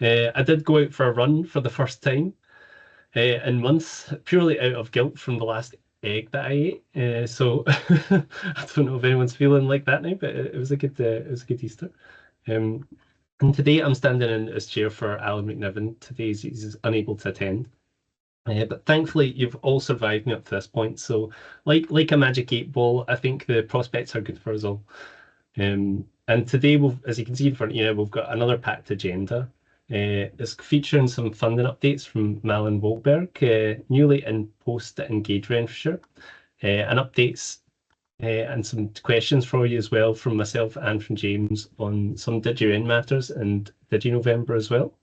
I did go out for a run for the first time in months, purely out of guilt from the last egg that I ate. So I don't know if anyone's feeling like that now, but it was a good Easter. And today I'm standing in as chair for Alan McNiven. Today he's unable to attend. But thankfully, you've all survived me up to this point. So, like a magic 8 ball, I think the prospects are good for us all. And today, as you can see in front of you, we've got another packed agenda. It's featuring some funding updates from Malin Wollberg, newly in post at Engage Renfrewshire, and updates and some questions for you as well from myself and from James on some DigiRen matters and DigiKnowVember as well.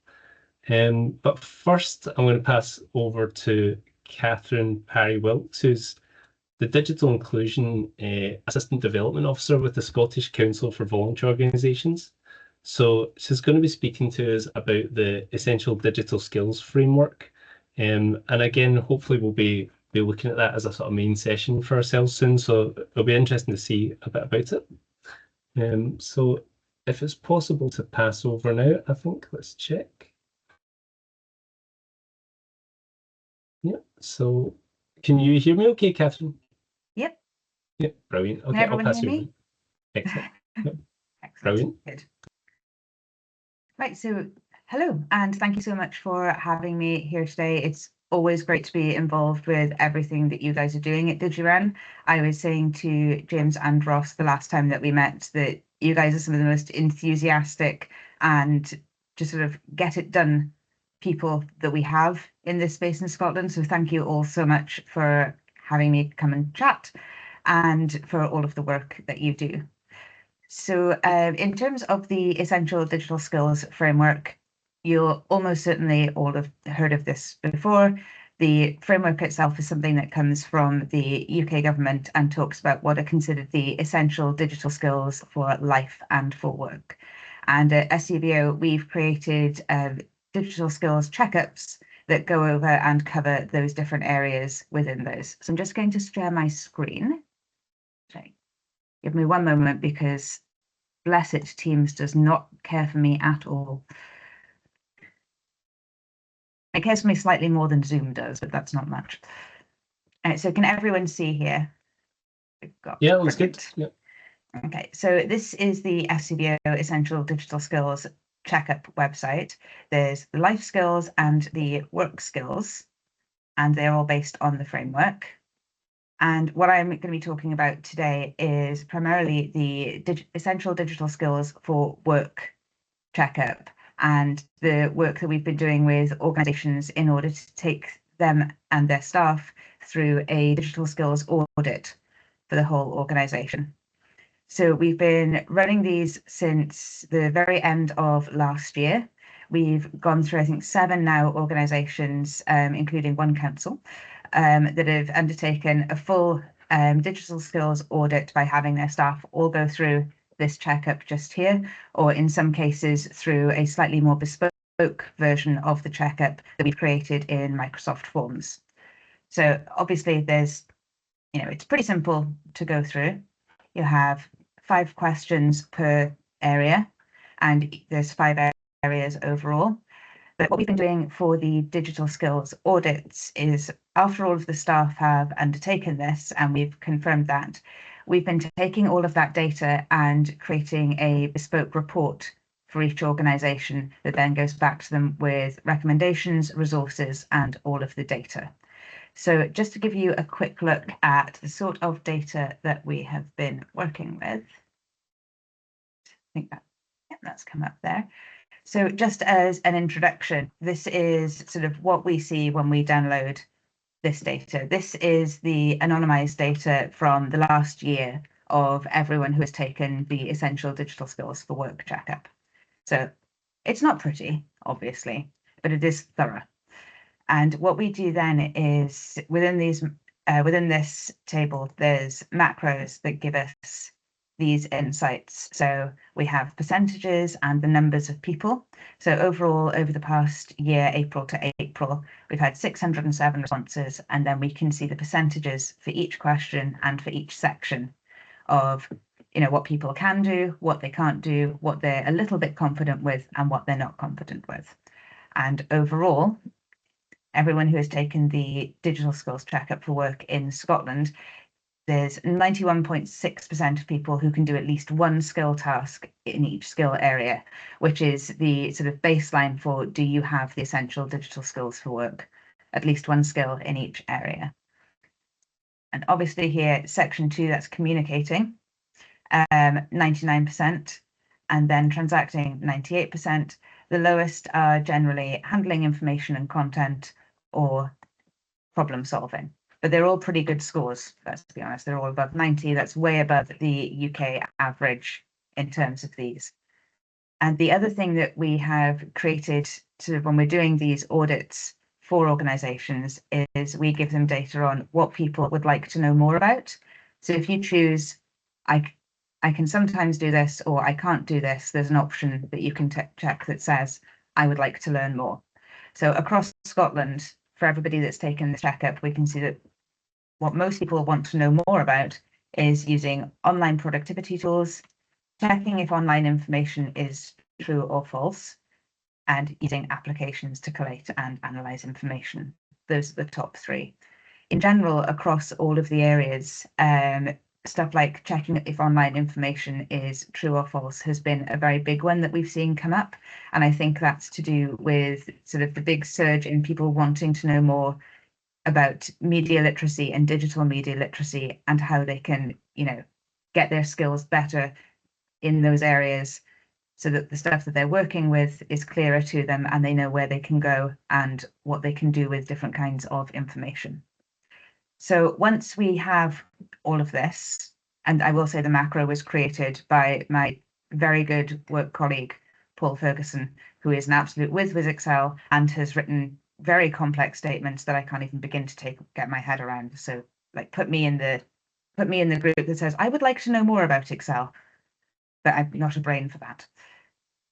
But first, I'm going to pass over to Kathryn Parry-Wilkes, who's the Digital Inclusion Assistant Development Officer with the Scottish Council for Voluntary Organisations. So she's going to be speaking to us about the Essential Digital Skills Framework. And again, hopefully we'll be looking at that as a sort of main session for ourselves soon. So it'll be interesting to see a bit about it. So if it's possible to pass over now, I think, let's check. Yeah, so can you hear me okay, Kathryn? Yep. Yep, brilliant. Okay, can everyone hear me? Excellent. Yep. Excellent. Brilliant. Good. Right, so hello, and thank you so much for having me here today. It's always great to be involved with everything that you guys are doing at DigiRen. I was saying to James and Ross the last time that we met that you guys are some of the most enthusiastic and just sort of get it done people that we have in this space in Scotland. So thank you all so much for having me come and chat and for all of the work that you do. So in terms of the Essential Digital Skills Framework, you'll almost certainly all have heard of this before. The framework itself is something that comes from the UK government and talks about what are considered the essential digital skills for life and for work. And at SCVO, we've created digital skills checkups that go over and cover those different areas within those. So I'm just going to share my screen. Okay. Give me one moment because bless it, Teams does not care for me at all. It cares for me slightly more than Zoom does, but that's not much. So can everyone see here? Yeah, that's good. Yeah. Okay, so this is the SCVO Essential Digital Skills Checkup website. There's the life skills and the work skills, and they're all based on the framework. And what I'm going to be talking about today is primarily the essential digital skills for work checkup and the work that we've been doing with organisations in order to take them and their staff through a digital skills audit for the whole organisation. So we've been running these since the very end of last year. We've gone through, I think, 7 now organisations, including one council, that have undertaken a full digital skills audit by having their staff all go through this checkup just here, or in some cases through a slightly more bespoke version of the checkup that we've created in Microsoft Forms. So obviously there's, it's pretty simple to go through. You have 5 questions per area, and there's 5 areas overall. But what we've been doing for the digital skills audits is, after all of the staff have undertaken this, and we've confirmed that, we've been taking all of that data and creating a bespoke report for each organisation that then goes back to them with recommendations, resources, and all of the data. So just to give you a quick look at the sort of data that we have been working with. I think that's come up there. So just as an introduction, this is sort of what we see when we download this data. This is the anonymized data from the last year of everyone who has taken the Essential Digital Skills for Work checkup. So it's not pretty, obviously, but it is thorough. And what we do then is within this table, there's macros that give us these insights. So we have percentages and the numbers of people. So overall, over the past year, April to April, we've had 607 responses, and then we can see the percentages for each question and for each section of you know, what people can do, what they can't do, what they're a little bit confident with, and what they're not confident with. And overall, everyone who has taken the digital skills checkup for work in Scotland, there's 91.6% of people who can do at least one skill task in each skill area, which is the sort of baseline for, do you have the essential digital skills for work? At least one skill in each area. And obviously here, section 2, that's communicating, 99%, and then transacting, 98%. The lowest are generally handling information and content or problem solving. But they're all pretty good scores, let's be honest. They're all above 90. That's way above the UK average in terms of these. And the other thing that we have created sort of when we're doing these audits for organizations is we give them data on what people would like to know more about. So if you choose, I can sometimes do this or I can't do this, there's an option that you can check that says, I would like to learn more. So across Scotland, for everybody that's taken the checkup, we can see that what most people want to know more about is using online productivity tools, checking if online information is true or false, and using applications to collate and analyze information. Those are the top 3. In general, across all of the areas, stuff like checking if online information is true or false has been a very big one that we've seen come up. And I think that's to do with sort of the big surge in people wanting to know more about media literacy and digital media literacy and how they can, you know, get their skills better in those areas so that the stuff that they're working with is clearer to them and they know where they can go and what they can do with different kinds of information. So once we have all of this, and I will say the macro was created by my very good work colleague, Paul Ferguson, who is an absolute whiz with Excel and has written very complex statements that I can't even begin to get my head around. So like put me in the group that says, I would like to know more about Excel, but I've not a brain for that.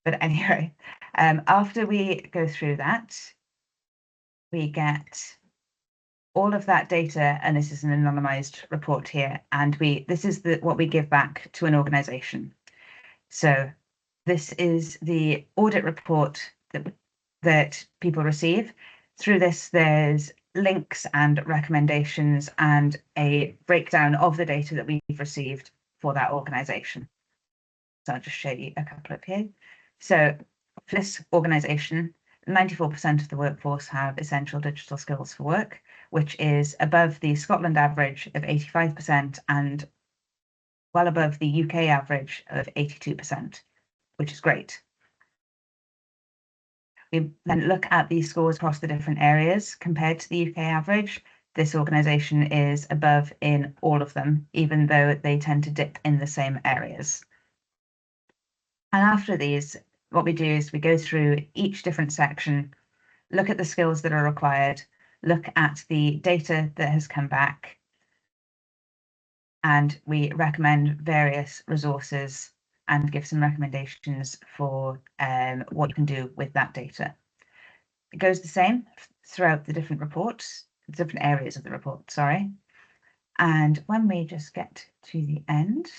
But anyway, after we go through that, we get all of that data, and this is an anonymized report here, and this is what we give back to an organization. So this is the audit report that people receive. Through this, there's links and recommendations and a breakdown of the data that we've received for that organization. So I'll just show you a couple of here. So for this organization, 94% of the workforce have essential digital skills for work, which is above the Scotland average of 85% and well above the UK average of 82%, which is great. We then look at these scores across the different areas compared to the UK average. This organisation is above in all of them, even though they tend to dip in the same areas. And after these, what we do is we go through each different section, look at the skills that are required, look at the data that has come back, and we recommend various resources and give some recommendations for what you can do with that data. It goes the same throughout the different reports, different areas of the report, sorry. And when we just get to the end,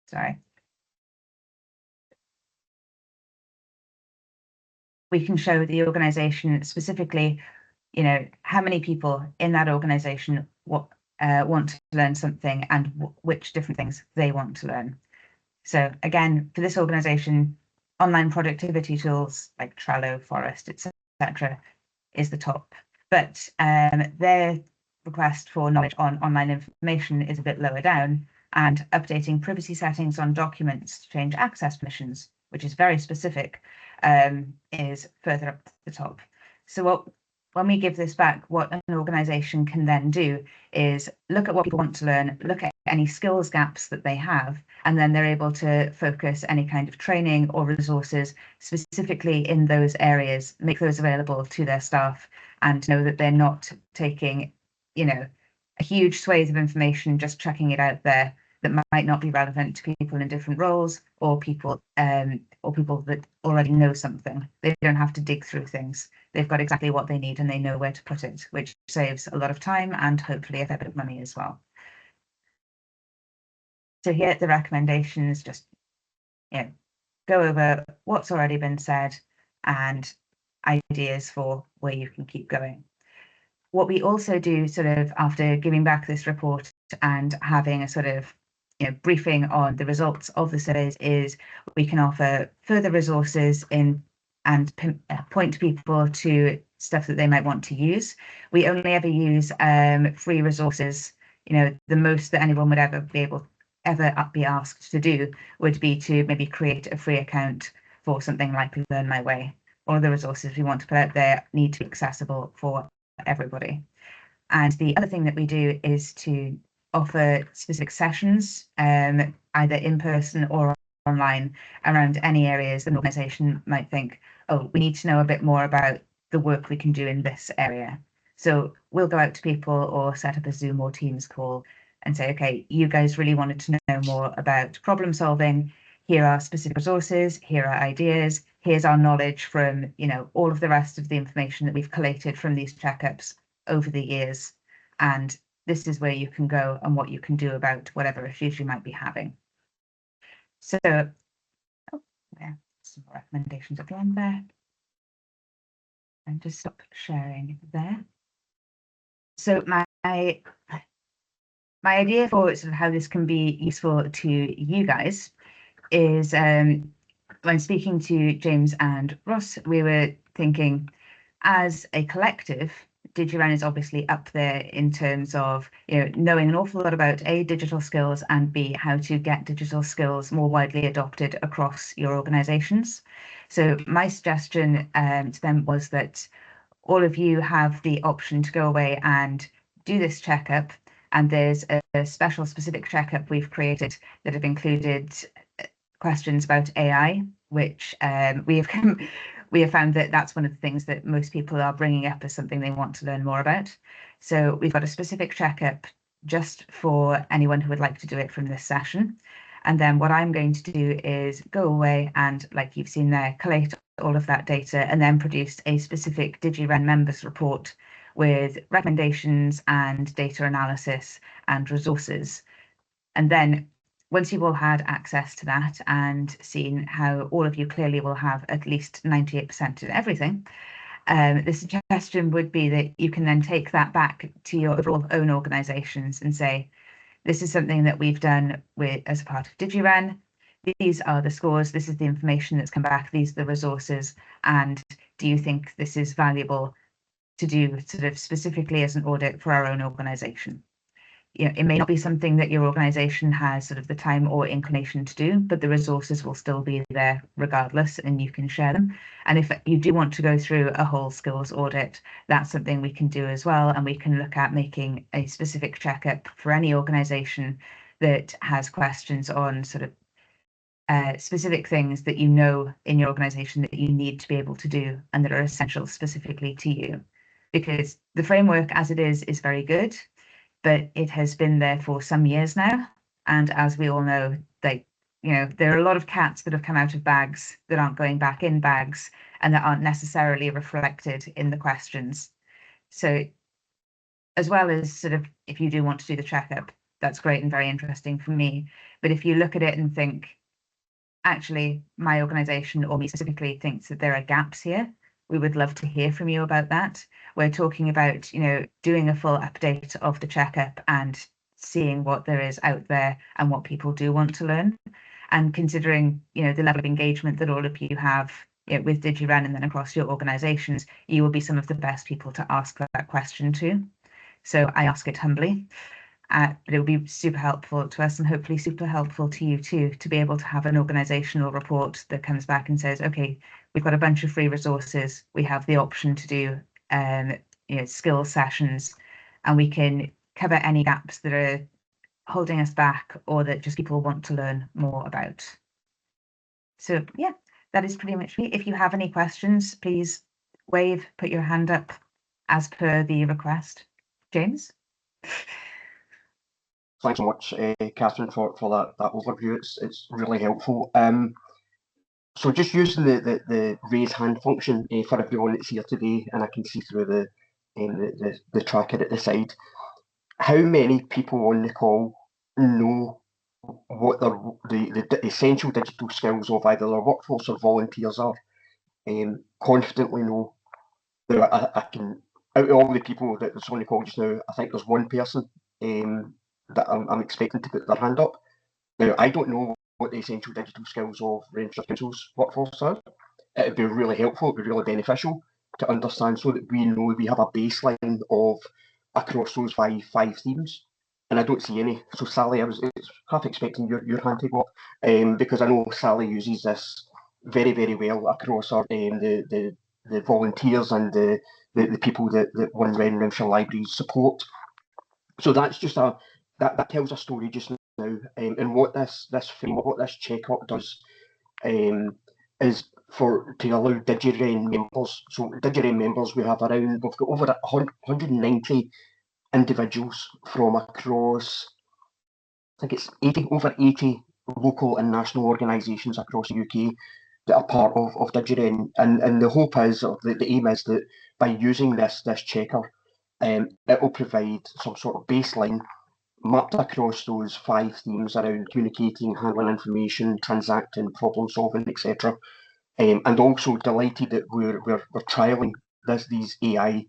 sorry, we can show the organisation specifically, you know, how many people in that organisation want to learn something and which different things they want to learn. So again, for this organisation, online productivity tools like Trello, Forest, etc., is the top. But their request for knowledge on online information is a bit lower down, and updating privacy settings on documents to change access permissions, which is very specific, is further up the top. So when we give this back, what an organisation can then do is look at what people want to learn, look at any skills gaps that they have, and then they're able to focus any kind of training or resources specifically in those areas, make those available to their staff, and know that they're not taking, you know, a huge swathe of information, just chucking it out there that might not be relevant to people in different roles or people that already know something. They don't have to dig through things. They've got exactly what they need and they know where to put it, which saves a lot of time and hopefully a fair bit of money as well. So here the recommendations, just go over what's already been said and ideas for where you can keep going. What we also do sort of after giving back this report and having a sort of briefing on the results of the surveys is we can offer further resources in and point people to stuff that they might want to use. We only ever use free resources. The most that anyone would ever be asked to do would be to maybe create a free account for something like Learn My Way. All of the resources we want to put out there need to be accessible for everybody. And the other thing that we do is to offer specific sessions, either in person or online, around any areas an organisation might think, oh, we need to know a bit more about the work we can do in this area. So we'll go out to people or set up a Zoom or Teams call and say, okay, you guys really wanted to know more about problem solving. Here are specific resources, here are ideas, here's our knowledge from, all of the rest of the information that we've collated from these checkups over the years. And this is where you can go and what you can do about whatever issues you might be having. So, some recommendations at the end there. And just stop sharing there. So my idea for sort of how this can be useful to you guys is when speaking to James and Ross, we were thinking as a collective, DigiRen is obviously up there in terms of knowing an awful lot about A, digital skills, and B, how to get digital skills more widely adopted across your organizations. So my suggestion to them was that all of you have the option to go away and do this checkup, and there's a special specific checkup we've created that have included questions about AI, which we have found that that's one of the things that most people are bringing up as something they want to learn more about. So we've got a specific checkup just for anyone who would like to do it from this session. And then what I'm going to do is go away and, like you've seen there, collate all of that data and then produce a specific DigiRen members report with recommendations and data analysis and resources. And then once you've all had access to that and seen how all of you clearly will have at least 98% of everything, the suggestion would be that you can then take that back to your overall own organisations and say, this is something that we've done as a part of DigiRen. These are the scores, this is the information that's come back, these are the resources, and do you think this is valuable to do sort of specifically as an audit for our own organisation? It may not be something that your organisation has sort of the time or inclination to do, but the resources will still be there regardless, and you can share them. And if you do want to go through a whole skills audit, that's something we can do as well. And we can look at making a specific checkup for any organisation that has questions on sort of specific things that in your organisation that you need to be able to do and that are essential specifically to you. Because the framework as it is very good, but it has been there for some years now. And as we all know, there are a lot of cats that have come out of bags that aren't going back in bags and that aren't necessarily reflected in the questions. So as well as sort of, if you do want to do the checkup, that's great and very interesting for me. But if you look at it and think, actually, my organisation or me specifically thinks that there are gaps here, we would love to hear from you about that. We're talking about, doing a full update of the checkup and seeing what there is out there and what people do want to learn. And considering, the level of engagement that all of you have with DigiRen and then across your organisations, you will be some of the best people to ask that question to. So I ask it humbly. But it will be super helpful to us and hopefully super helpful to you too, to be able to have an organisational report that comes back and says, okay, we've got a bunch of free resources. We have the option to do skills sessions, and we can cover any gaps that are holding us back or that just people want to learn more about. So yeah, that is pretty much me. If you have any questions, please wave, put your hand up as per the request. James? Thanks so much, Kathryn, for that overview. It's really helpful. So just using the raise hand function for everyone that's here today, and I can see through the tracker at the side. How many people on the call know what the essential digital skills of either their workforce or volunteers are, confidently know. Now, I can, out of all the people that's on the call just now, I think there's one person that I'm expecting to put their hand up. Now, I don't know what the essential digital skills of Renfrewshire Council's workforce are. It would be really helpful, it would be really beneficial to understand so that we know we have a baseline of across those five themes. And I don't see any. So Sally, I was half expecting your hand to go up, because I know Sally uses this very, very well across our the volunteers and the people that One Renfrewshire Libraries support. So that's just that tells a story just now, and what this framework, what this checkup does, is to allow DigiRen members. So DigiRen members, we've got over 190 individuals from across, I think it's over 80 local and national organisations across the UK that are part of DigiRen, and the hope is, or the aim is, that by using this checker, it will provide some sort of baseline mapped across those 5 themes around communicating, handling information, transacting, problem solving, etc. And also delighted that we're trialling these AI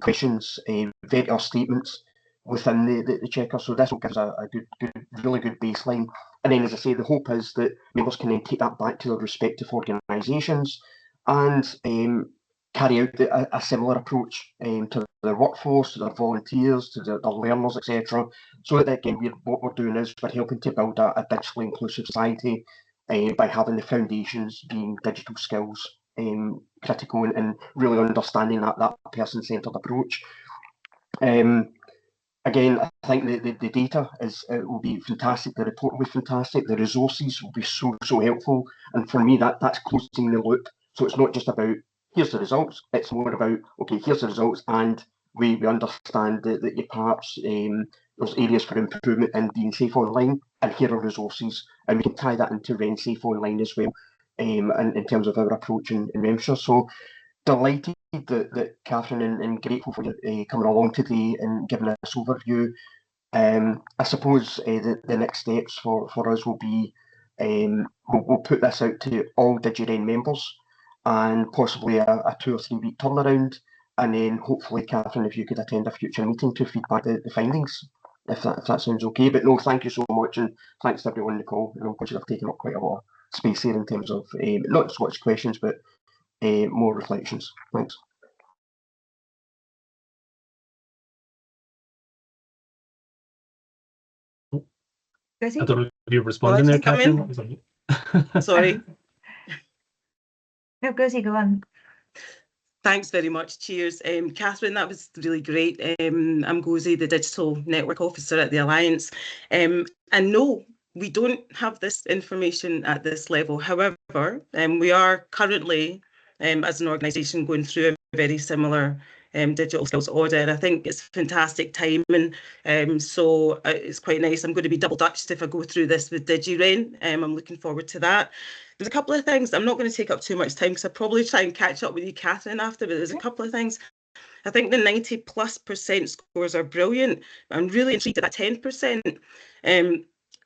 questions, or statements within the checker. So this will give us a really good baseline. And then, as I say, the hope is that members can then take that back to their respective organisations and carry out a similar approach to their workforce, to their volunteers, to their learners, etc. So that, again, what we're doing is we're helping to build a digitally inclusive society by having the foundations being digital skills, critical, and really understanding that person-centred approach. Again, I think the data will be fantastic, the report will be fantastic, the resources will be so helpful, and for me that's closing the loop. So it's not just about here's the results, it's more about, okay, here's the results, and we understand that perhaps there's areas for improvement in being safe online, and here are resources, and we can tie that into Ren Safe Online as well, in terms of our approach in Renfrewshire. So delighted that Kathryn, and grateful for you coming along today and giving this overview. I suppose the next steps for us will be, we'll put this out to all DigiRen members, and possibly a 2 or 3 week turnaround, and then hopefully, Kathryn, if you could attend a future meeting to feedback the findings, if that sounds okay. But no, thank you so much, and thanks to everyone on the call. I'm conscious I've taken up quite a lot of space here in terms of not so much questions, but more reflections. Thanks. I don't know if you're responding there, Kathryn. Sorry. No, Gozi, go on. Thanks very much. Cheers. Kathryn, that was really great. I'm Gozi, the Digital Network Officer at the Alliance. And no, we don't have this information at this level. However, we are currently, as an organisation, going through a very similar digital skills audit, and I think it's fantastic timing. So it's quite nice. I'm going to be double dutched if I go through this with DigiRen. I'm looking forward to that. There's a couple of things. I'm not going to take up too much time because I'll probably try and catch up with you, Kathryn, after, but there's a couple of things. I think the 90+% scores are brilliant. I'm really intrigued at that 10%.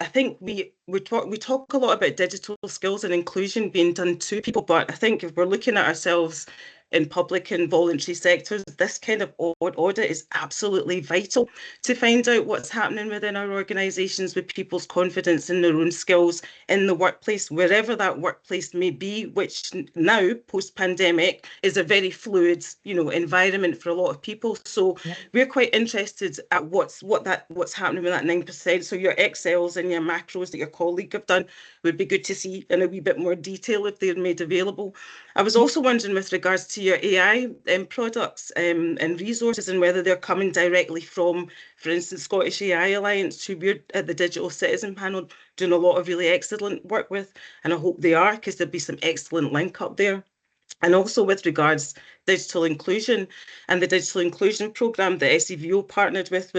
I think we talk a lot about digital skills and inclusion being done to people, but I think if we're looking at ourselves in public and voluntary sectors, this kind of audit is absolutely vital to find out what's happening within our organisations with people's confidence in their own skills in the workplace, wherever that workplace may be, which now, post-pandemic, is a very fluid, environment for a lot of people. So we're quite interested at what's happening with that 9%. So your Excels and your macros that your colleague have done would be good to see in a wee bit more detail if they're made available. I was also wondering with regards to your AI products and resources, and whether they're coming directly from, for instance, Scottish AI Alliance, who we're at the Digital Citizen Panel doing a lot of really excellent work with, and I hope they are, because there'll be some excellent link up there. And also with regards digital inclusion and the digital inclusion programme that SCVO partnered with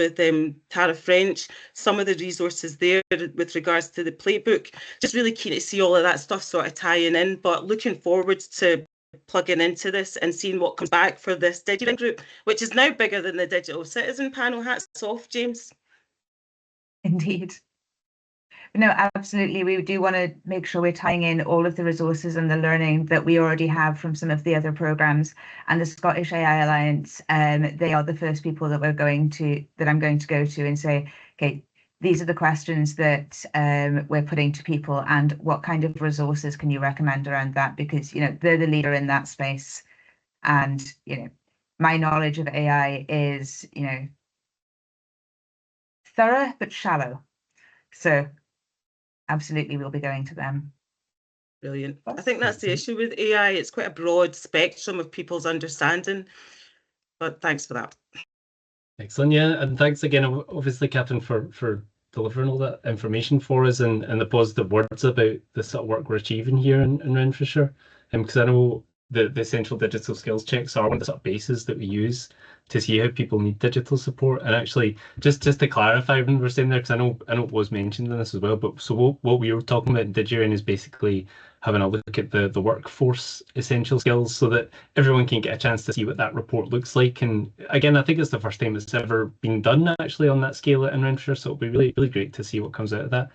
Tara French, some of the resources there with regards to the playbook, just really keen to see all of that stuff sort of tying in, but looking forward to plugging into this and seeing what comes back for this DigiRen group, which is now bigger than the Digital Citizen Panel. Hats off, James. Indeed. No, absolutely. We do want to make sure we're tying in all of the resources and the learning that we already have from some of the other programs. And the Scottish AI Alliance, they are the first people that I'm going to go to and say, okay, these are the questions that we're putting to people, and what kind of resources can you recommend around that? Because, you know, they're the leader in that space. And, you know, my knowledge of AI is, you know, thorough but shallow. So absolutely, we'll be going to them. Brilliant. I think that's the issue with AI. It's quite a broad spectrum of people's understanding, but thanks for that. Excellent, yeah, and thanks again, obviously, Kathryn, for delivering all that information for us and the positive words about the sort of work we're achieving here in Renfrewshire. Because I know the essential digital skills checks are one of the sort of bases that we use to see how people need digital support. And actually, just to clarify when we're saying there, because I know it was mentioned in this as well, but so what we were talking about in DigiRen is basically having a look at the workforce essential skills so that everyone can get a chance to see what that report looks like. And again, I think it's the first time it's ever been done actually on that scale in Renfrewshire, so it'll be really, really great to see what comes out of that.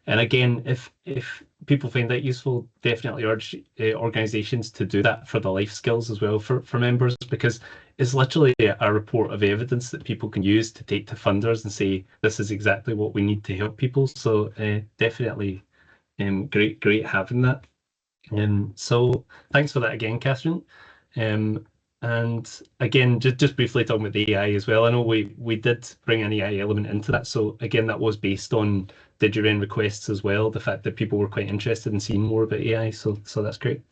And again, if people find that useful, definitely urge organisations to do that for the life skills as well for members, because it's literally a report of evidence that people can use to take to funders and say, this is exactly what we need to help people. So definitely great having that. So thanks for that again, Kathryn. And again, just briefly talking about the AI as well, I know we did bring an AI element into that. So again, that was based on DigiRen requests as well, the fact that people were quite interested in seeing more about AI. So that's great.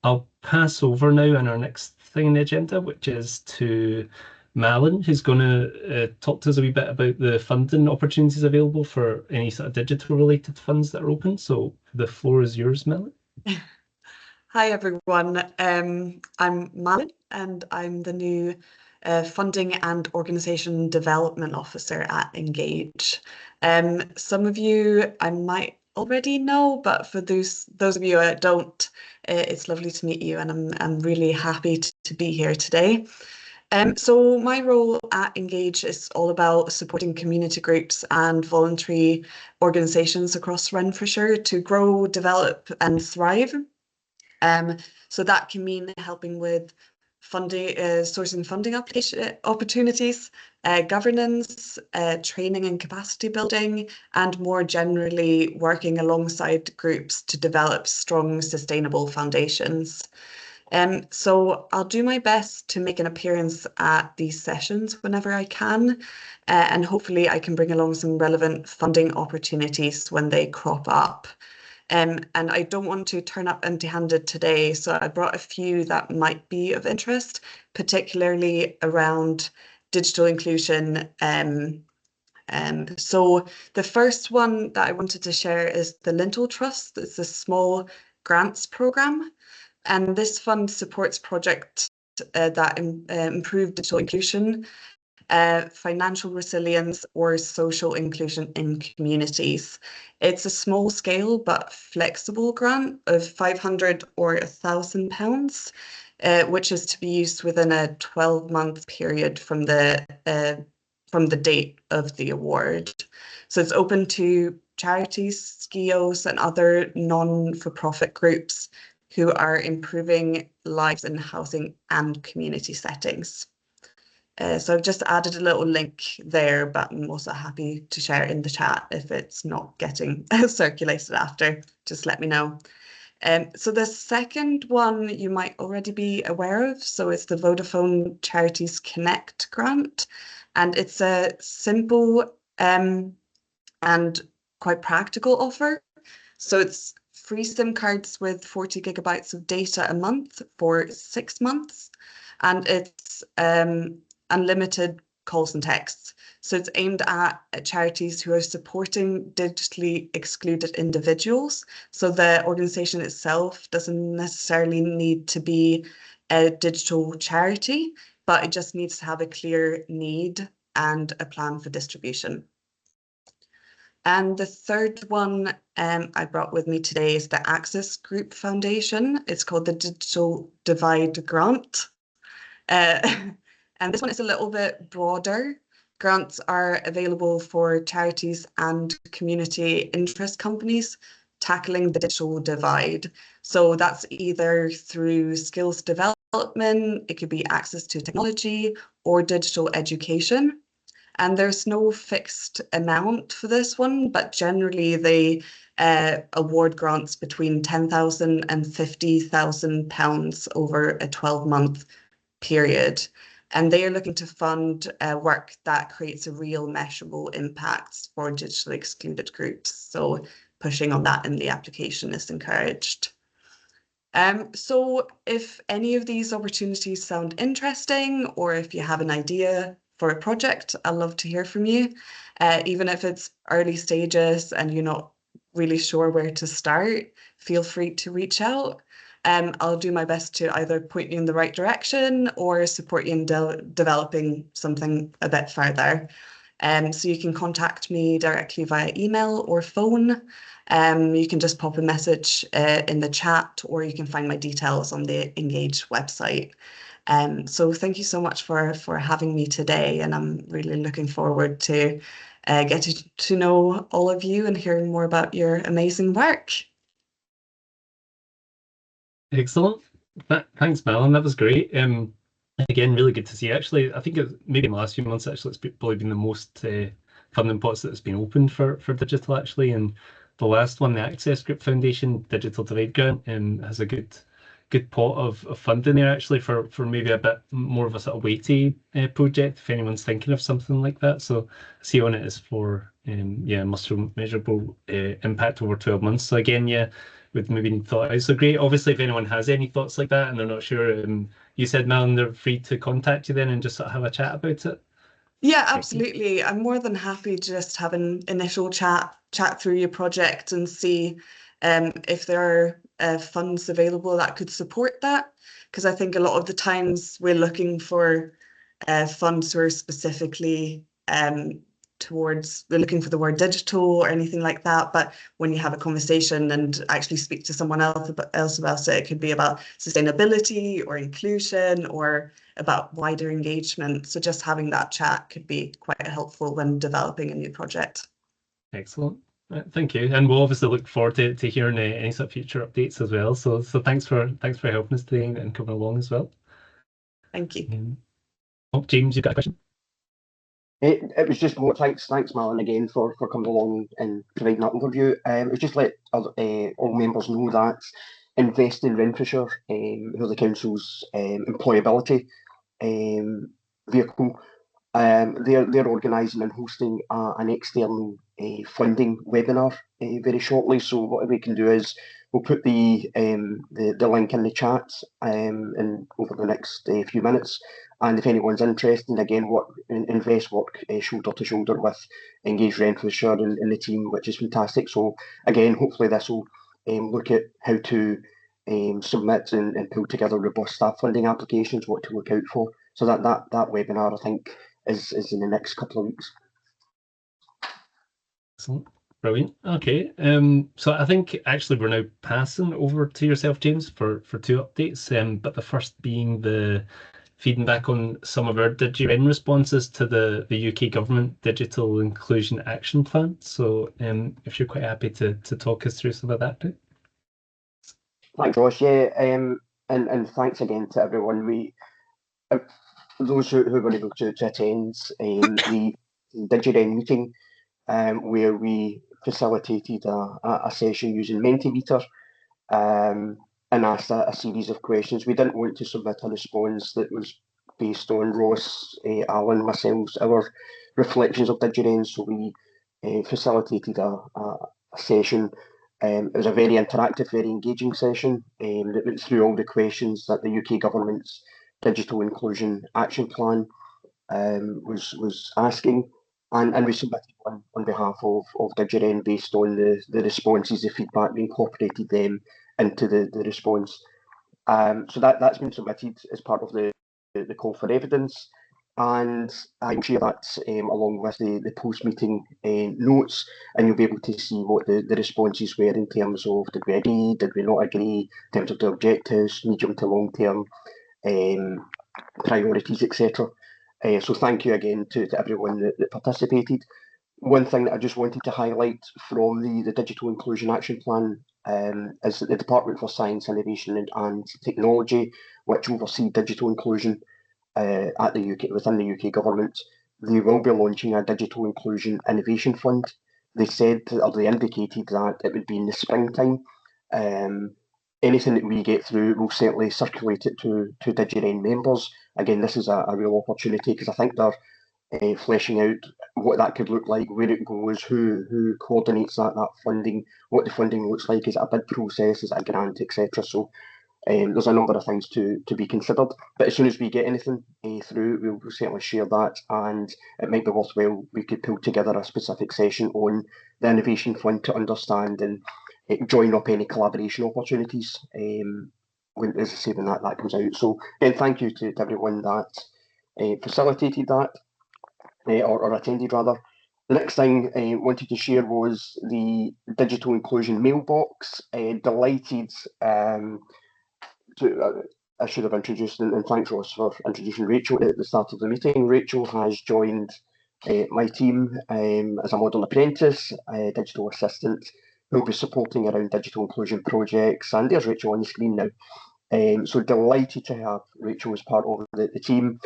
I'll pass over now on our next thing on the agenda, which is to Malin, who's going to talk to us a wee bit about the funding opportunities available for any sort of digital related funds that are open. So the floor is yours, Malin. Hi everyone, I'm Malin and I'm the new Funding and Organisation Development Officer at Engage. Some of you I might already know, but for those of you I don't, it's lovely to meet you, and I'm really happy to be here today. So my role at Engage is all about supporting community groups and voluntary organisations across Renfrewshire to grow, develop and thrive. So that can mean helping with funding, sourcing funding application opportunities, governance, training and capacity building, and more generally working alongside groups to develop strong, sustainable foundations. So I'll do my best to make an appearance at these sessions whenever I can, and hopefully I can bring along some relevant funding opportunities when they crop up. And I don't want to turn up empty-handed today, so I brought a few that might be of interest, particularly around digital inclusion. So the first one that I wanted to share is the Lintel Trust. It's a small grants programme, and this fund supports projects that improve digital inclusion, financial resilience or social inclusion in communities. It's a small scale but flexible grant of £500 or £1,000, which is to be used within a 12-month period from the date of the award. So it's open to charities, SCVOs and other non-for-profit groups who are improving lives in housing and community settings. So I've just added a little link there, but I'm also happy to share it in the chat if it's not getting circulated after. Just let me know. So the second one you might already be aware of. So it's the Vodafone Charities Connect grant, and it's a simple and quite practical offer. So it's free SIM cards with 40 gigabytes of data a month for 6 months, and it's unlimited calls and texts. So it's aimed at charities who are supporting digitally excluded individuals. So the organisation itself doesn't necessarily need to be a digital charity, but it just needs to have a clear need and a plan for distribution. And the third one I brought with me today is the Access Group Foundation. It's called the Digital Divide Grant. And this one is a little bit broader. grants are available for charities and community interest companies tackling the digital divide. So that's either through skills development, it could be access to technology or digital education. And there's no fixed amount for this one, but generally they award grants between £10,000 and £50,000 over a 12-month period. And they are looking to fund work that creates a real measurable impact for digitally excluded groups. So pushing on that in the application is encouraged. So if any of these opportunities sound interesting, or if you have an idea for a project, I'd love to hear from you. Even if it's early stages and you're not really sure where to start, feel free to reach out. I'll do my best to either point you in the right direction or support you in developing something a bit further. So you can contact me directly via email or phone. You can just pop a message in the chat, or you can find my details on the Engage website. So thank you so much for having me today, and I'm really looking forward to getting to know all of you and hearing more about your amazing work. Excellent. Thanks, Malin. That was great. Again, really good to see. Actually, I think maybe in the last few months, actually, it's probably been the most funding pots that has been opened for digital, actually. And the last one, the Access Group Foundation Digital Divide Grant, has a good pot of funding there, actually, for maybe a bit more of a sort of weighty project, if anyone's thinking of something like that. So I see on it is for measurable impact over 12 months. So again, would maybe thought out. So great. Obviously, if anyone has any thoughts like that and they're not sure, you said, Malin, they're free to contact you then and just sort of have a chat about it. Yeah, absolutely. I'm more than happy to just have an initial chat through your project and see if there are funds available that could support that. Because I think a lot of the times we're looking for funds who are specifically we're looking for the word digital or anything like that. But when you have a conversation and actually speak to someone else about it, it could be about sustainability or inclusion or about wider engagement. So just having that chat could be quite helpful when developing a new project. Excellent. Thank you. And we'll obviously look forward to hearing any sort of future updates as well. So thanks for helping us today and coming along as well. Thank you. James, you've got a question? It was just more thanks, Malin, again for coming along and providing that overview. It was just let all members know that Invest in Renfrewshire, who are the council's employability vehicle, they're organising and hosting an external funding webinar very shortly. So what we can do is we'll put the link in the chat and over the next few minutes. And if anyone's interested, again, Invest work shoulder to shoulder with Engage Renfrewshire and the team, which is fantastic. So again, hopefully this will look at how to submit and pull together robust staff funding applications, what to look out for. So that webinar, I think, is in the next couple of weeks. Excellent. Brilliant. Okay. So I think actually we're now passing over to yourself, James, for two updates. But the first being the feeding back on some of our DigiRen responses to the UK Government Digital Inclusion Action Plan. So if you're quite happy to talk us through some of that too. Thanks, Ross. Yeah, and thanks again to everyone. Those who were able to attend the DigiRen meeting, where we facilitated a session using Mentimeter and asked a series of questions. We didn't want to submit a response that was based on Ross, Alan, myself, our reflections of DigiRen, so we facilitated a session. It was a very interactive, very engaging session that went through all the questions that the UK Government's Digital Inclusion Action Plan was asking, and we submitted one on behalf of DigiRen based on the responses, the feedback. We incorporated them into the response. So that's been submitted as part of the call for evidence, and I'll share that along with the post-meeting notes, and you'll be able to see what the responses were in terms of did we agree, did we not agree, in terms of the objectives, medium to long-term priorities, etc. So thank you again to everyone that participated. One thing that I just wanted to highlight from the Digital Inclusion Action Plan is that the Department for Science, Innovation and Technology, which oversee digital inclusion at the UK, within the UK government, they will be launching a Digital Inclusion Innovation Fund. They said, or they indicated that it would be in the springtime. Anything that we get through, we'll certainly circulate it to DigiRen members. Again, this is a real opportunity because I think they're fleshing out what that could look like, where it goes, who coordinates that funding, what the funding looks like, is it a bid process, is it a grant, etc. So there's a number of things to be considered. But as soon as we get anything through, we'll certainly share that, and it might be worthwhile we could pull together a specific session on the Innovation Fund to understand and join up any collaboration opportunities when, as I say, when that comes out. So again, thank you to everyone that facilitated that, or attended rather. The next thing I wanted to share was the Digital Inclusion Mailbox. Delighted I should have introduced, and thanks Ross for introducing Rachel at the start of the meeting. Rachel has joined my team as a model apprentice, digital assistant, who'll be supporting around digital inclusion projects. And there's Rachel on the screen now. So delighted to have Rachel as part of the team.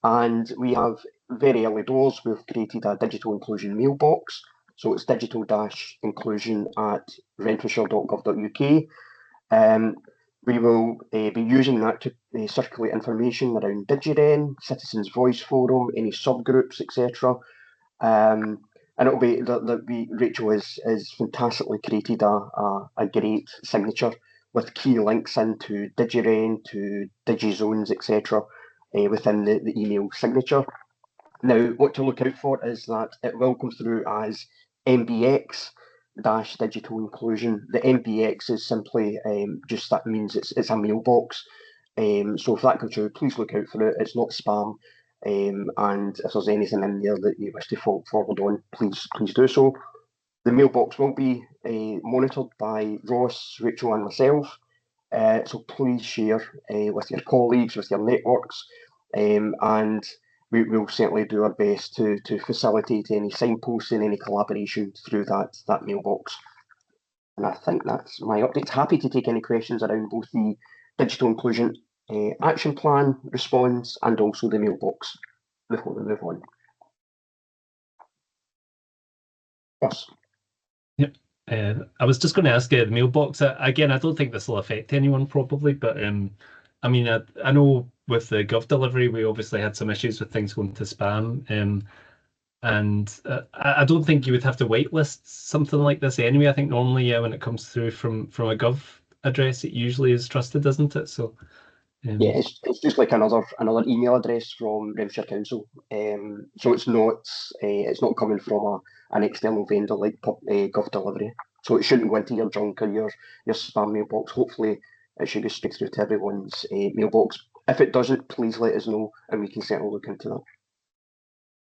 And we have very early doors, we've created a digital inclusion mailbox. So it's digital-inclusion at renfrewshire.gov.uk. We will be using that to circulate information around DigiRen, Citizens Voice Forum, any subgroups, etc. And it'll be Rachel has fantastically created a great signature with key links into DigiRen, to DigiZones, etc. Within the email signature. Now, what to look out for is that it will come through as MBX digital inclusion. The MBX is simply just that means it's a mailbox. So if that comes through, please look out for it. It's not spam. And if there's anything in there that you wish to forward on, please do so. The mailbox will be monitored by Ross, Rachel, and myself. So please share with your colleagues, with your networks, and we'll certainly do our best to facilitate any signposting, any collaboration through that mailbox. And I think that's my update. Happy to take any questions around both the Digital Inclusion Action Plan response and also the mailbox before we move on. Yes. Yep. I was just going to ask the mailbox again. I don't think this will affect anyone probably, but I mean, I know with the Gov delivery, we obviously had some issues with things going to spam, and I don't think you would have to whitelist something like this anyway. I think normally, yeah, when it comes through from a Gov address, it usually is trusted, isn't it? So yeah, it's just like another email address from Renfrewshire Council. So it's not coming from an external vendor like Gov delivery. So it shouldn't go into your junk or your spam mailbox. Hopefully, it should go straight through to everyone's mailbox. If it doesn't, please let us know, and we can certainly look into that.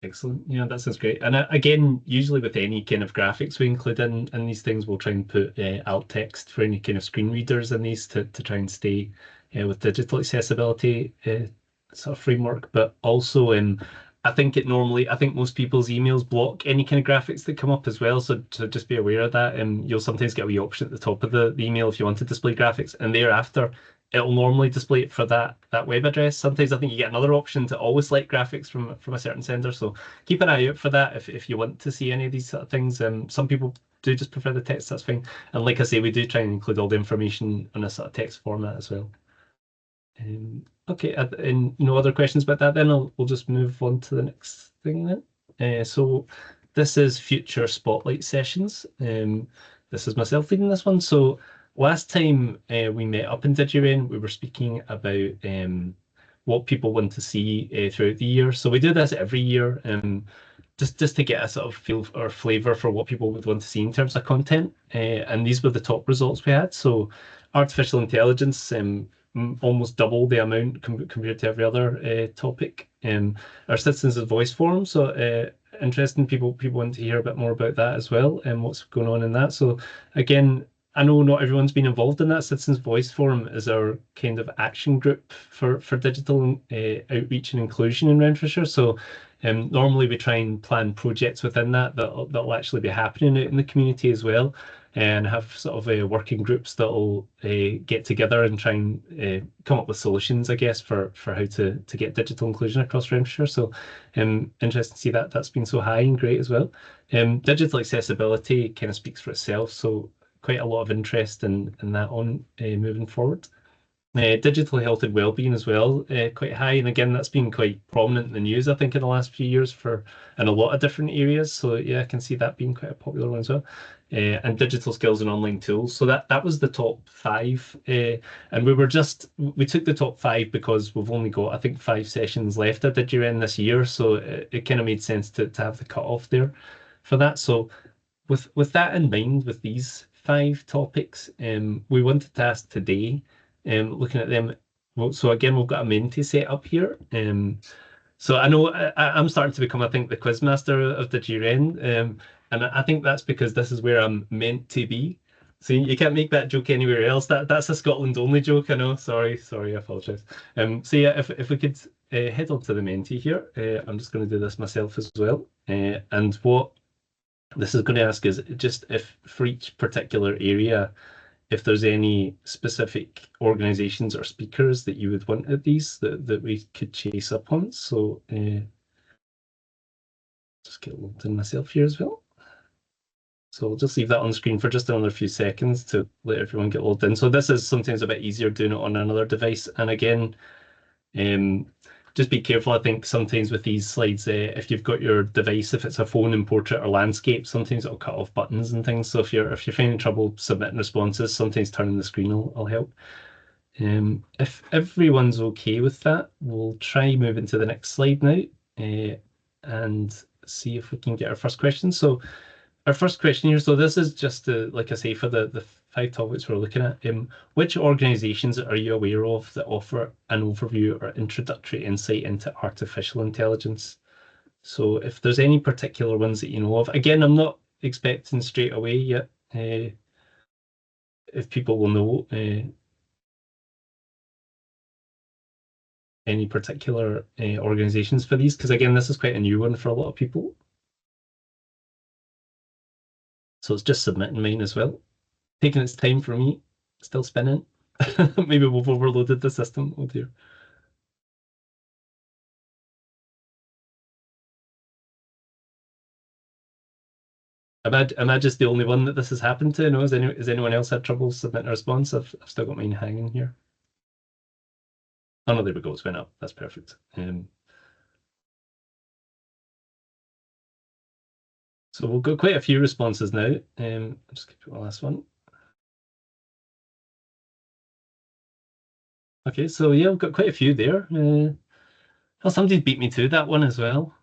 Excellent. Yeah, that sounds great. And again, usually with any kind of graphics we include in these things, we'll try and put alt text for any kind of screen readers in these to try and stay with digital accessibility sort of framework. But also, I think most people's emails block any kind of graphics that come up as well. So just be aware of that. You'll sometimes get a wee option at the top of the email if you want to display graphics, and thereafter it'll normally display it for that web address. Sometimes I think you get another option to always select graphics from a certain sender. So keep an eye out for that if you want to see any of these sort of things. Some people do just prefer the text, that's fine. And like I say, we do try and include all the information in a sort of text format as well. Okay, and no other questions about that then? We'll just move on to the next thing then. So this is future spotlight sessions. This is myself leading this one. So last time we met up in DigiRen, we were speaking about what people want to see throughout the year. So we do this every year, just to get a sort of feel or flavour for what people would want to see in terms of content. And these were the top results we had. So artificial intelligence, almost double the amount compared to every other topic. Our Citizens Voice Forum, so interesting, people want to hear a bit more about that as well, and what's going on in that. So again, I know not everyone's been involved in that. Citizens Voice Forum is our kind of action group for digital outreach and inclusion in Renfrewshire. So normally we try and plan projects within that'll actually be happening out in the community as well, and have sort of working groups that'll get together and try and come up with solutions, I guess, for how to get digital inclusion across Renfrewshire. So interesting to see that that's been so high and great as well. Digital accessibility kind of speaks for itself, so quite a lot of interest in that on moving forward. Digital health and wellbeing as well, quite high, and again that's been quite prominent in the news, I think, in the last few years in a lot of different areas. So yeah, I can see that being quite a popular one as well. And digital skills and online tools. So that was the top 5, and we took the top 5 because we've only got, I think, 5 sessions left at DigiRen this year, so it kind of made sense to have the cut-off there for that. So with that in mind, with these 5 topics, we wanted to ask today, looking at them. Well, so again, we've got a Menti set up here. So I know I'm starting to become, I think, the quizmaster of DigiRen, and I think that's because this is where I'm meant to be. So you can't make that joke anywhere else. That's a Scotland only joke, I know. Sorry, I apologise. So yeah, if we could head on to the Menti here, I'm just going to do this myself as well. And what this is going to ask is just if for each particular area, if there's any specific organisations or speakers that you would want at these that we could chase up on. So just get logged in myself here as well. So I'll just leave that on screen for just another few seconds to let everyone get logged in. So this is sometimes a bit easier doing it on another device. And again, just be careful. I think sometimes with these slides, if you've got your device, if it's a phone in portrait or landscape, sometimes it'll cut off buttons and things. So if you're finding trouble submitting responses, sometimes turning the screen will help. If everyone's okay with that, we'll try moving to the next slide now and see if we can get our first question. So our first question here, so this is just like I say, for the 5 topics we're looking at. Which organisations are you aware of that offer an overview or introductory insight into artificial intelligence? So if there's any particular ones that you know of, again, I'm not expecting straight away yet if people will know any particular organisations for these, because again, this is quite a new one for a lot of people. So it's just submitting mine as well. Taking its time for me, still spinning. Maybe we've overloaded the system. Oh dear. Am I just the only one that this has happened to? No, has anyone else had trouble submitting a response? I've still got mine hanging here. Oh no, there we go. It's went up. That's perfect. So we'll go quite a few responses now. I'll just keep the last one. Okay, so yeah, we've got quite a few there. Well, somebody beat me to that one as well.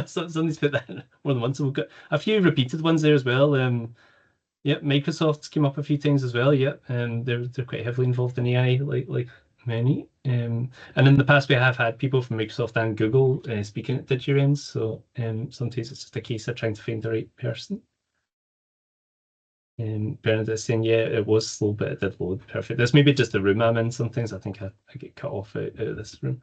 So somebody's put that more than once. So we've got a few repeated ones there as well. Yep, Microsoft's came up a few times as well. Yep, they're quite heavily involved in AI, like many. And in the past, we have had people from Microsoft and Google speaking at DigiRen. So sometimes it's just a case of trying to find the right person. Bernadette's saying, yeah, it was slow, but it did load. Perfect. That's maybe just the room I'm in. Sometimes I think I get cut off out of this room.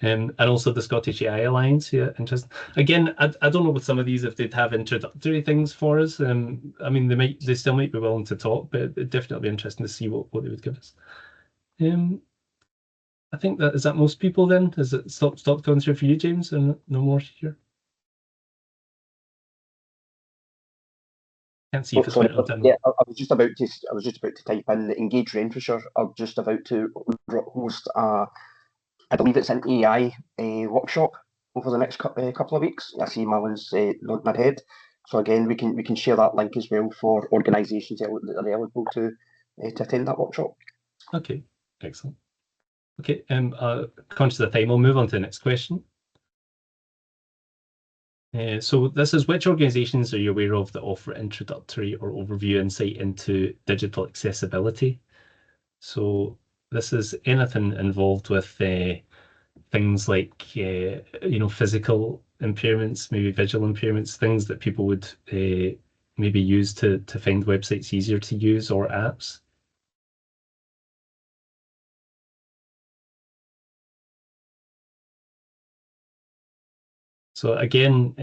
And also the Scottish AI Alliance, yeah, interesting. Again, I don't know with some of these if they'd have introductory things for us. I mean, they still might be willing to talk, but it'd definitely be interesting to see what they would give us. I think is that most people then? Is it stopped going through for you, James, and no more here? Can't see if it's went on. Yeah, I was just about to type in Engage Renfrewshire. I'm just about to host I believe it's an AI workshop over the next couple of weeks. I see Malin's nodding her head. So again, we can share that link as well for organisations that are eligible to attend that workshop. Okay, excellent. Okay, conscious of the time, I'll move on to the next question. So this is, which organisations are you aware of that offer introductory or overview insight into digital accessibility? So this is anything involved with things like physical impairments, maybe visual impairments, things that people would maybe use to find websites easier to use or apps? So again,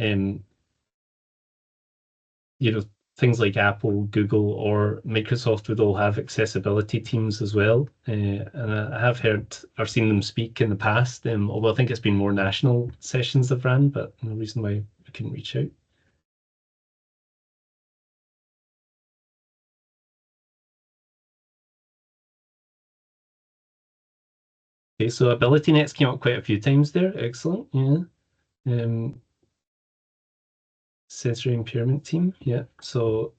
things like Apple, Google, or Microsoft would all have accessibility teams as well. And I have heard or seen them speak in the past, although I think it's been more national sessions they've ran, but no reason why we couldn't reach out. Okay, so AbilityNets came up quite a few times there. Excellent, yeah. Sensory impairment team, yeah. So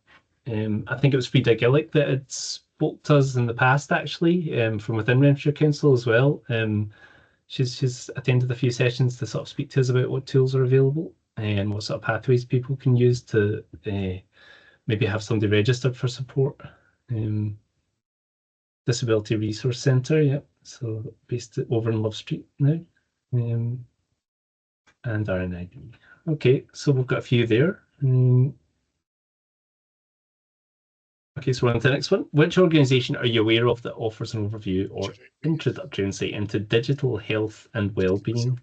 I think it was Frida Gillick that had spoke to us in the past, actually, from within Renfrewshire Council as well. She's attended a few sessions to sort of speak to us about what tools are available and what sort of pathways people can use to maybe have somebody registered for support. Disability Resource Centre, yeah, so based over in Love Street now. And RNID. Okay, so we've got a few there. Okay, so we're on to the next one. Which organisation are you aware of that offers an overview or introductory insight into digital health and well-being?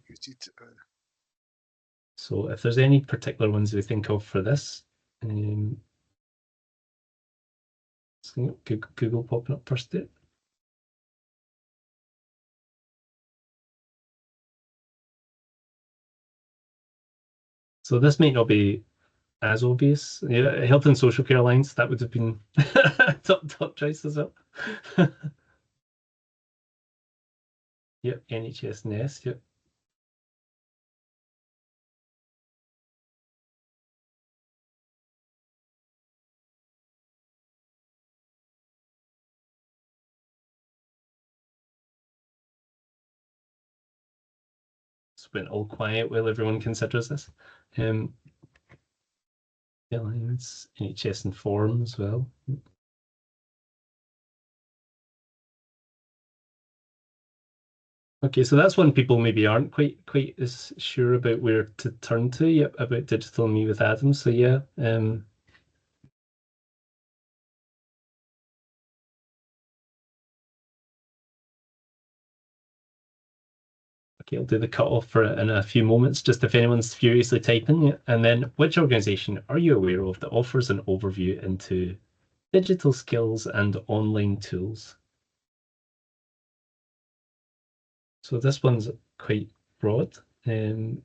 So if there's any particular ones we think of for this, Google popping up first there. So this might not be as obvious. Yeah, Health and Social Care Alliance, that would have been top choice as well. Yep, NHS Nest, yep. It's went all quiet while everyone considers this. Alliance, NHS Inform as well. Okay, so that's one people maybe aren't quite as sure about where to turn to yet about Digital Me with Adam. So yeah, okay, I'll do the cutoff for it in a few moments, just if anyone's furiously typing. Yeah. And then, which organisation are you aware of that offers an overview into digital skills and online tools? So this one's quite broad. It's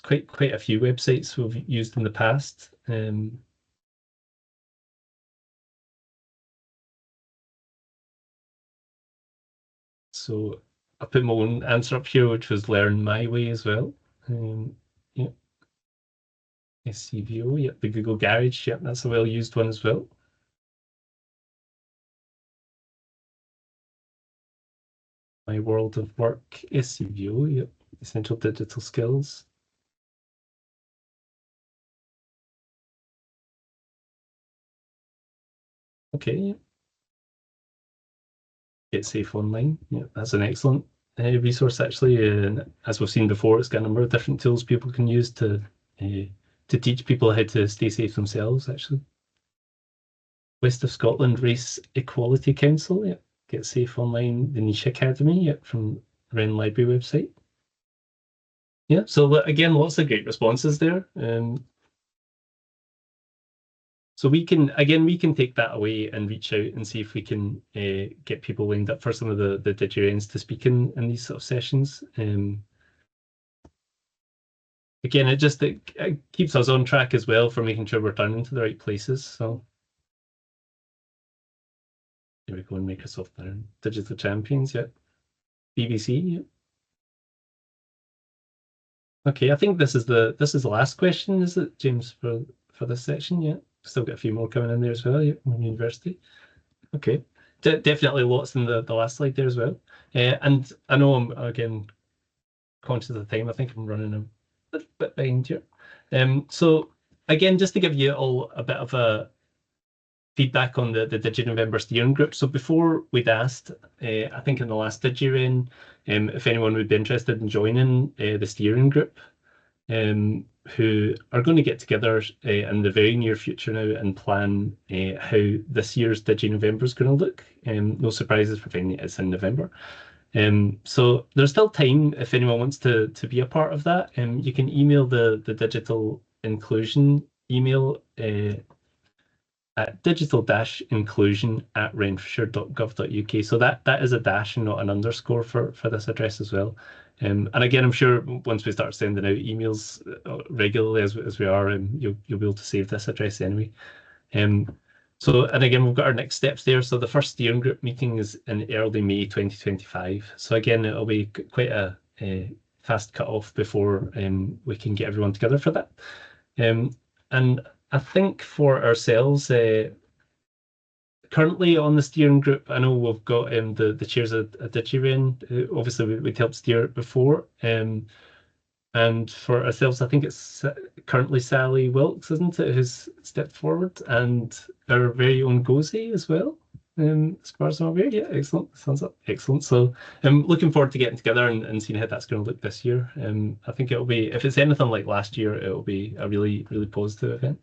quite a few websites we've used in the past. So I put my own answer up here, which was Learn My Way as well. Yeah. SCVO, yeah, the Google Garage, yeah, that's a well-used one as well. My World of Work, SCVO, yeah, Essential Digital Skills. Okay, yeah. Get Safe Online, yeah, that's an excellent resource actually. And as we've seen before, it's got a number of different tools people can use to teach people how to stay safe themselves, actually. West of Scotland Race Equality Council, yeah. Get Safe Online, the Niche Academy, yeah, from Wren Library website. Yeah, so again, lots of great responses there. So we can take that away and reach out and see if we can get people lined up for some of the DigiRens to speak in these sort of sessions. Again, it keeps us on track as well for making sure we're turning to the right places. So here we go in Microsoft there. Digital Champions, yeah. BBC, yeah. Okay, I think this is the last question, is it, James, for this section? Yeah, still got a few more coming in there as well. Yeah, from university. Okay, definitely lots in the last slide there as well. And I know I'm again conscious of the time. I think I'm running a little bit behind here. So again, just to give you all a bit of a feedback on the DigiKnowVember steering group. So before we'd asked, I think in the last DigiRen, if anyone would be interested in joining the steering group. who are going to get together in the very near future now and plan how this year's DigiKnowVember is going to look. No surprises for finding it's in November. So there's still time if anyone wants to be a part of that. You can email the digital inclusion email at digital-inclusion@renfrewshire.gov.uk. So that is a dash and not an underscore for this address as well. And again, I'm sure once we start sending out emails regularly as we are, you'll be able to save this address anyway. So, and again, we've got our next steps there. So the first steering group meeting is in early May 2025. So again, it'll be quite a fast cut off before we can get everyone together for that. And I think for ourselves, currently on the steering group, I know we've got the chairs at DigiRen. Obviously, we'd helped steer it before. And for ourselves, I think it's currently Sally Wilkes, isn't it, who's stepped forward, and our very own Gozi as well, as far as I'm aware. Yeah, excellent. Sounds excellent. So I'm looking forward to getting together and seeing how that's going to look this year. I think it'll be, if it's anything like last year, it'll be a really, really positive event.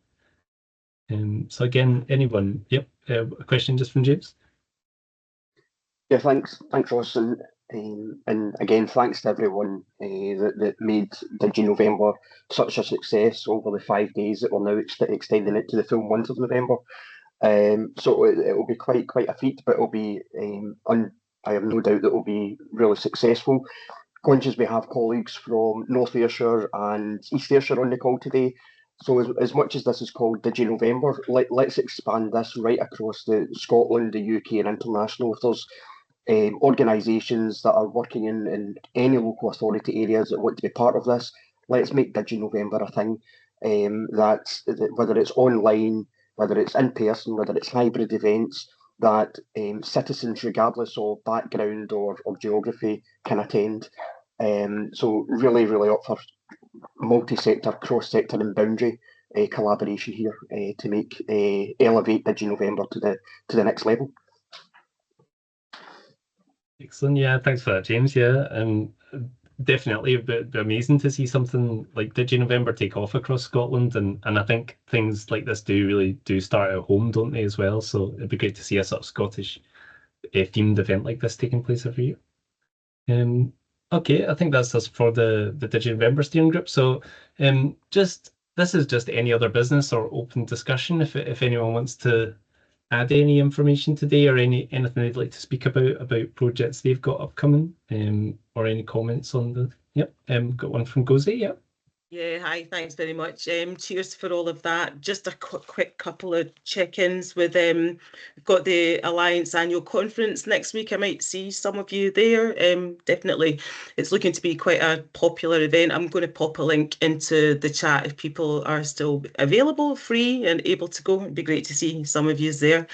So again, anyone? Yep. A question just from James? Yeah, thanks, Ross, and again, thanks to everyone that made DigiKnowVember such a success over the 5 days that we're now extending it to the full month of November. So it will be quite a feat, but it'll be I have no doubt that it will be really successful. Conscious we have colleagues from North Ayrshire and East Ayrshire on the call today. So as much as this is called DigiKnowVember, let's expand this right across Scotland, the UK and international. If there's organisations that are working in any local authority areas that want to be part of this, let's make DigiKnowVember a thing. That whether it's online, whether it's in person, whether it's hybrid events, that citizens, regardless of background or geography, can attend. So really, really up for multi-sector, cross-sector and boundary collaboration here to make elevate DigiKnowVember to the next level. Excellent. Yeah, thanks for that, James. Yeah, definitely it'd be amazing to see something like DigiKnowVember take off across Scotland, and I think things like this really do start at home, don't they, as well? So it'd be great to see a sort of Scottish themed event like this taking place every year. Okay, I think that's us for the DigiKnowVember steering group. So this is just any other business or open discussion. If anyone wants to add any information today or anything they'd like to speak about projects they've got upcoming, or any comments on the, yep, got one from Gozi, yep. Yeah, hi, thanks very much. Cheers for all of that. Just a quick couple of check-ins with we've got the Alliance annual conference next week. I might see some of you there. Definitely, it's looking to be quite a popular event. I'm going to pop a link into the chat if people are still available, free and able to go. It'd be great to see some of you there.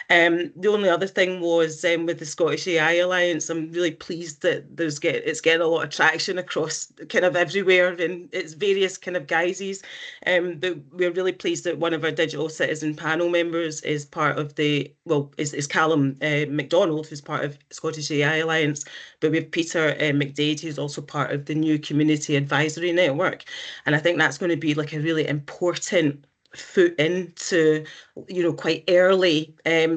The only other thing was with the Scottish AI Alliance, I'm really pleased that it's getting a lot of traction across kind of everywhere in its various kind of guises. But we're really pleased that one of our digital citizen panel members is part of is Callum MacDonald, who's part of Scottish AI Alliance. But we have Peter McDade, who's also part of the new Community Advisory Network. And I think that's going to be like a really important foot into, quite early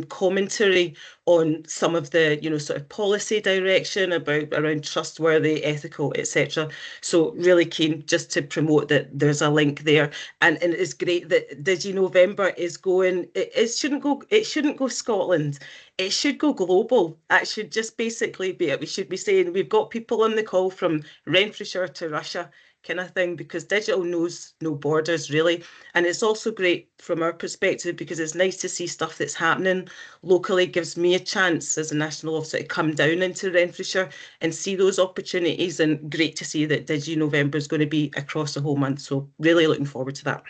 commentary on some of the, sort of policy direction around trustworthy, ethical, etc. So really keen just to promote that there's a link there, and it's great that DigiKnowVember is going. It shouldn't go Scotland. It should go global. That should just basically be it. We should be saying we've got people on the call from Renfrewshire to Russia, kind of thing, because digital knows no borders really. And it's also great from our perspective because it's nice to see stuff that's happening locally. It gives me a chance as a national officer to come down into Renfrewshire and see those opportunities, and great to see that DigiKnowVember is going to be across the whole month. So really looking forward to that.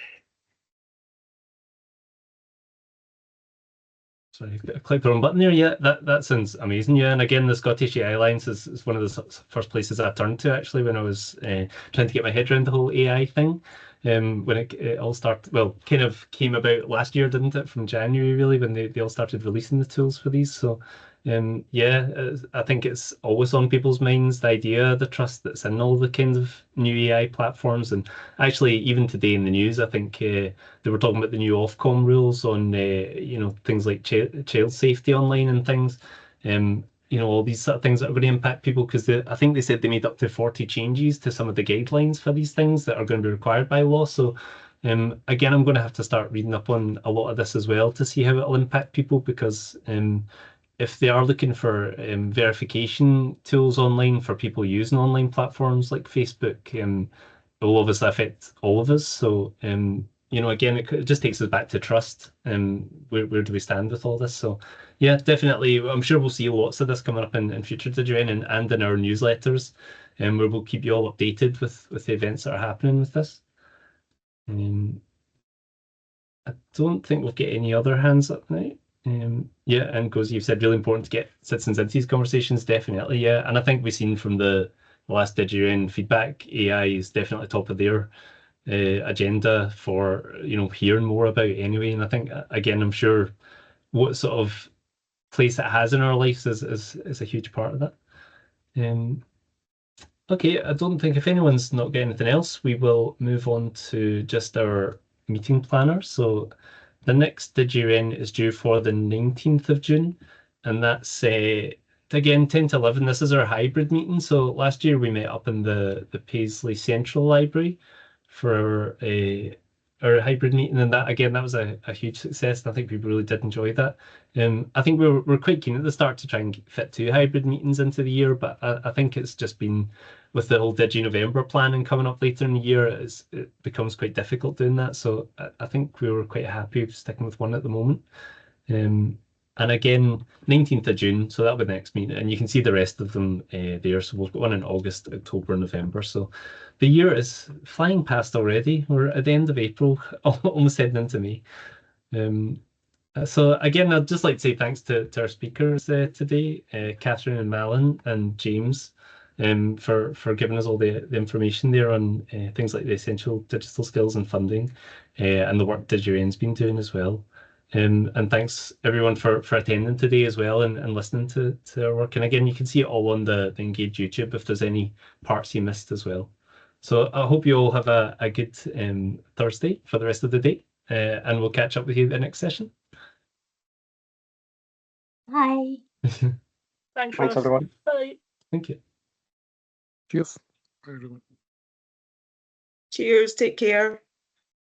Sorry, I clicked the wrong button there. Yeah, that sounds amazing. Yeah, and again, the Scottish AI Alliance is one of the first places I turned to actually when I was trying to get my head around the whole AI thing. when it all started, well, kind of came about last year, didn't it? From January, really, when they all started releasing the tools for these. So, yeah, I think it's always on people's minds, the idea, the trust that's in all the kinds of new AI platforms. And actually, even today in the news, I think they were talking about the new Ofcom rules on, things like child safety online and things. All these sort of things that are going to impact people, because I think they said they made up to 40 changes to some of the guidelines for these things that are going to be required by law. So again, I'm going to have to start reading up on a lot of this as well to see how it'll impact people, because if they are looking for verification tools online for people using online platforms like Facebook, it will obviously affect all of us. So again, it just takes us back to trust. Where do we stand with all this? So yeah, definitely, I'm sure we'll see lots of this coming up in future DigiRen and in our newsletters, where we'll keep you all updated with the events that are happening with this. I don't think we'll get any other hands up now. Yeah, and Gozi, you've said really important to get citizens into these conversations, definitely, yeah. And I think we've seen from the last DigiRen feedback, AI is definitely top of their agenda for hearing more about anyway. And I think, again, I'm sure what sort of place it has in our lives is a huge part of that. Okay, I don't think, if anyone's not got anything else, we will move on to just our meeting planner. So the next DigiRen is due for the 19th of June, and that's again 10 to 11. This is our hybrid meeting. So last year we met up in the Paisley Central Library for our hybrid meeting, and that was a huge success, and I think people really did enjoy that. I think we're quite keen at the start to try and fit 2 hybrid meetings into the year, but I think it's just been, with the whole DigiKnowVember planning coming up later in the year, it becomes quite difficult doing that. So I think we were quite happy sticking with one at the moment. And again, 19th of June, so that'll be the next meeting, and you can see the rest of them there. So we've got one in August, October, November. So the year is flying past already. We're at the end of April, almost heading into May. So again, I'd just like to say thanks to our speakers today, Kathryn and Malin and James, for giving us all the information there on things like the essential digital skills and funding, and the work DigiRen's been doing as well. And thanks everyone for attending today as well, and listening to our work. And again, you can see it all on the Engage YouTube if there's any parts you missed as well. So I hope you all have a good Thursday for the rest of the day, and we'll catch up with you at the next session. Bye. Thanks, everyone. Bye. Thank you. Cheers. Cheers, take care.